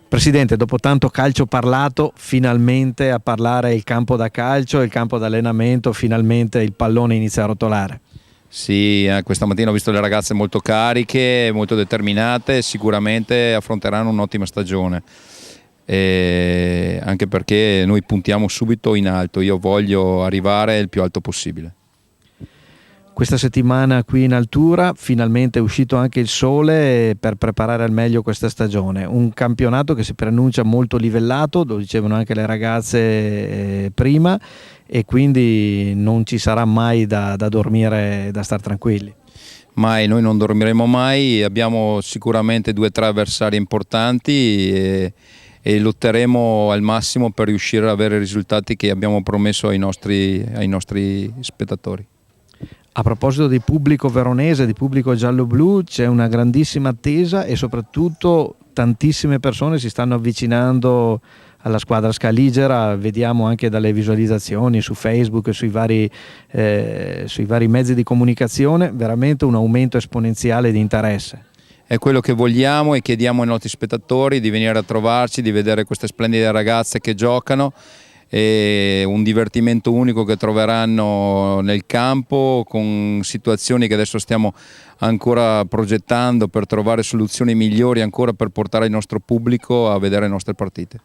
Presidente, dopo tanto calcio parlato, finalmente a parlare il campo da calcio, il campo d'allenamento, finalmente il pallone inizia a rotolare. Sì, questa mattina ho visto le ragazze molto cariche, molto determinate, sicuramente affronteranno un'ottima stagione. Anche perché noi puntiamo subito in alto, io voglio arrivare il più alto possibile. Questa settimana qui in altura finalmente è uscito anche il sole per preparare al meglio questa stagione, un campionato che si preannuncia molto livellato, lo dicevano anche le ragazze prima, e quindi non ci sarà mai da dormire, da star tranquilli. Mai, noi non dormiremo mai, abbiamo sicuramente 2 o 3 avversari importanti e lotteremo al massimo per riuscire ad avere i risultati che abbiamo promesso ai nostri spettatori. A proposito di pubblico veronese, di pubblico giallo-blu, c'è una grandissima attesa e soprattutto tantissime persone si stanno avvicinando alla squadra scaligera, vediamo anche dalle visualizzazioni su Facebook e sui vari mezzi di comunicazione, veramente un aumento esponenziale di interesse. È quello che vogliamo e chiediamo ai nostri spettatori, di venire a trovarci, di vedere queste splendide ragazze che giocano, e un divertimento unico che troveranno nel campo, con situazioni che adesso stiamo ancora progettando per trovare soluzioni migliori ancora per portare il nostro pubblico a vedere le nostre partite.